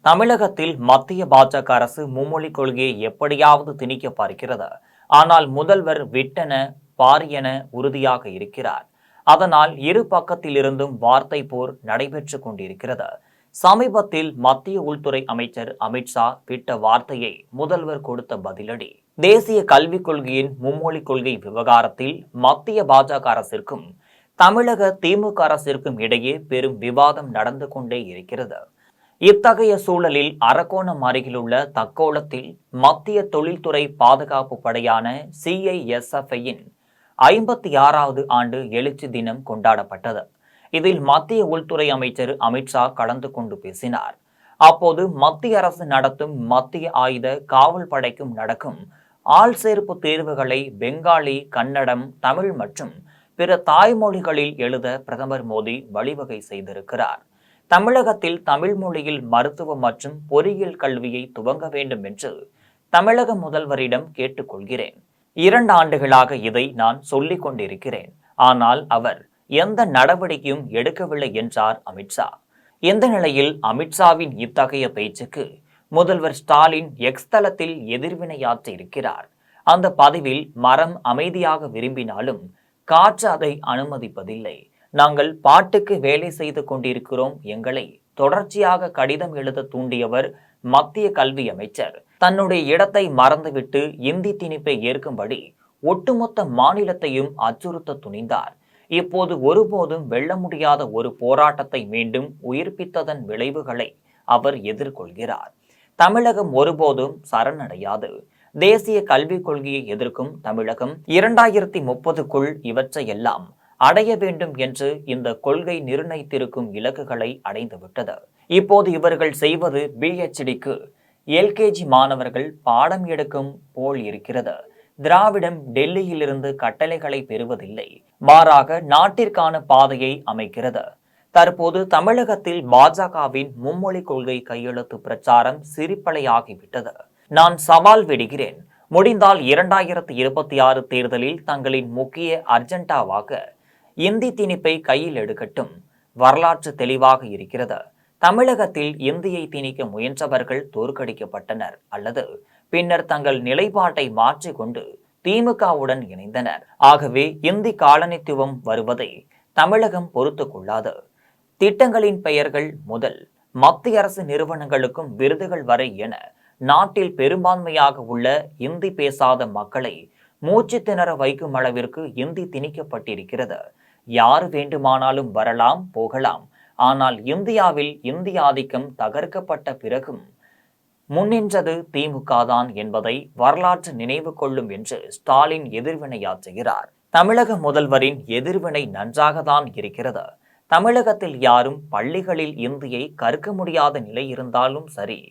தமிழகத்தில் மத்திய பாஜக அரசு மும்மொழி கொள்கையை எப்படியாவது திணிக்க பார்க்கிறது. ஆனால் முதல்வர் விட்டென பாரியென உறுதியாக இருக்கிறார். அதனால் இரு பக்கத்திலிருந்தும் வார்த்தை போர் நடைபெற்றுக் கொண்டிருக்கிறது. சமீபத்தில் மத்திய உள்துறை அமைச்சர் அமித்ஷா விட்ட வார்த்தையை முதல்வர் கொடுத்த பதிலடி. தேசிய கல்விக் கொள்கையின் மும்மொழி கொள்கை விவகாரத்தில் மத்திய பாஜக அரசிற்கும் தமிழக திமுக அரசிற்கும் இடையே பெரும் விவாதம் நடந்து கொண்டே இருக்கிறது. இத்தகைய சூழலில் அரக்கோணம் அருகிலுள்ள தக்கோலத்தில் மத்திய தொழில்துறை பாதுகாப்பு படையான CISF-இன் 56வது ஆண்டு எழுச்சி தினம் கொண்டாடப்பட்டது. இதில் மத்திய உள்துறை அமைச்சர் அமித்ஷா கலந்து கொண்டு பேசினார். அப்போது மத்திய அரசு நடத்தும் மத்திய ஆயுத காவல் படைக்கும் நடக்கும் ஆள் சேர்ப்பு தேர்வுகளை பெங்காலி, கன்னடம், தமிழ் மற்றும் பிற தாய்மொழிகளில் எழுத பிரதமர் மோடி வழிவகை செய்திருக்கிறார். தமிழகத்தில் தமிழ் மொழியில் மருத்துவம் மற்றும் பொறியியல் கல்வியை துவங்க வேண்டும் என்று தமிழக முதல்வரிடம் கேட்டுக்கொள்கிறேன். 2 ஆண்டுகளாக இதை நான் சொல்லிக் கொண்டிருக்கிறேன். ஆனால் அவர் எந்த நடவடிக்கையும் எடுக்கவில்லை என்றார் அமித்ஷா. இந்த நிலையில் அமித்ஷாவின் இத்தகைய பேச்சுக்கு முதல்வர் ஸ்டாலின் எக்ஸ் தளத்தில் எதிர்வினையாற்ற இருக்கிறார். அந்த பதிவில் மரம் அமைதியாக விரும்பினாலும் காற்று அதை அனுமதிப்பதில்லை. நாங்கள் பாட்டுக்கு வேலை செய்து கொண்டிருக்கிறோம். எங்களை தொடர்ச்சியாக கடிதம் எழுத தூண்டியவர் மத்திய கல்வி அமைச்சர். தன்னுடைய இடத்தை மறந்துவிட்டு இந்தி திணிப்பை ஏற்கும்படி ஒட்டுமொத்த மாநிலத்தையும் அச்சுறுத்த துணிந்தார். இப்போது ஒருபோதும் வெல்ல முடியாத ஒரு போராட்டத்தை மீண்டும் உயிர்ப்பித்ததன் விளைவுகளை அவர் எதிர்கொள்கிறார். தமிழகம் ஒருபோதும் சரணடையாது. தேசிய கல்விக் கொள்கையை எதிர்க்கும் தமிழகம் 2030க்குள் இவற்றையெல்லாம் அடைய வேண்டும் என்று இந்த கொள்கை நிர்ணயித்திருக்கும் இலக்குகளை அடைந்துவிட்டது. இப்போது இவர்கள் செய்வது PhDக்கு LKG மாணவர்கள் பாடம் எடுக்கும் போல் இருக்கிறது. திராவிடம் டெல்லியிலிருந்து கட்டளைகளை பெறுவதில்லை, மாறாக நாட்டிற்கான பாதையை அமைக்கிறது. தற்போது தமிழகத்தில் பாஜகவின் மும்மொழி கொள்கை கையெழுத்து பிரச்சாரம் சிரிப்பலையாகிவிட்டது. நான் சவால் விடுகிறேன், முடிந்தால் 2026 தேர்தலில் தங்களின் முக்கிய அஜெண்டாவாக இந்தி திணிப்பை கையில் எடுக்கட்டும். வரலாற்று தெளிவாக இருக்கிறது. தமிழகத்தில் இந்தியை திணிக்க முயன்றவர்கள் தோற்கடிக்கப்பட்டனர் அல்லது பின்னர் தங்கள் நிலைப்பாட்டை மாற்றிக்கொண்டு திமுகவுடன் இணைந்தனர். ஆகவே இந்தி காலனித்துவம் வருவதை தமிழகம் பொறுத்து கொள்ளாது. திட்டங்களின் பெயர்கள் முதல் மத்திய அரசு நிறுவனங்களுக்கும் விருதுகள் வரை என நாட்டில் பெரும்பான்மையாக உள்ள இந்தி பேசாத மக்களை மூச்சு திணற வைக்கும் அளவிற்கு இந்தி திணிக்கப்பட்டிருக்கிறது. யார் வேண்டுமானாலும் வரலாம் போகலாம். ஆனால் இந்தியாவில் இந்தி ஆதிக்கம் தகர்க்கப்பட்ட பிறகும் முன்னின்றது திமுக தான் என்பதை வரலாற்று நினைவு கொள்ளும் என்று ஸ்டாலின் எதிர்வினையாற்றுகிறார். தமிழக முதல்வரின் எதிர்வினை நன்றாக தான் இருக்கிறது. தமிழகத்தில் யாரும் பள்ளிகளில் இந்தியை கற்க முடியாத நிலை இருந்தாலும் சரி.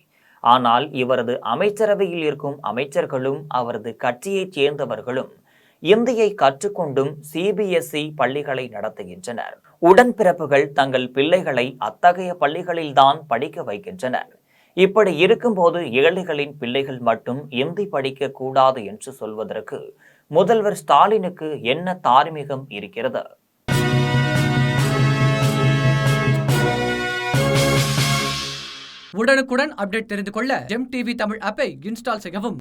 ஆனால் இவரது அமைச்சரவையில் இருக்கும் அமைச்சர்களும் அவரது கட்சியைச் சேர்ந்தவர்களும் இந்தியை கற்றுக்கொண்டும் CBSE பள்ளிகளை நடத்துகின்றனர். உடன்பிறப்புகள் தங்கள் பிள்ளைகளை அத்தகைய பள்ளிகளில்தான் படிக்க வைக்கின்றனர். இப்படி இருக்கும்போது ஏழைகளின் பிள்ளைகள் மட்டும் இந்தி படிக்க கூடாது என்று சொல்வதற்கு முதல்வர் ஸ்டாலினுக்கு என்ன தார்மீகம் இருக்கிறது? உடனுக்குடன் அப்டேட் தெரிந்து கொள்ள ஜெம் டிவி தமிழ் ஆப்பை இன்ஸ்டால் செய்யவும்.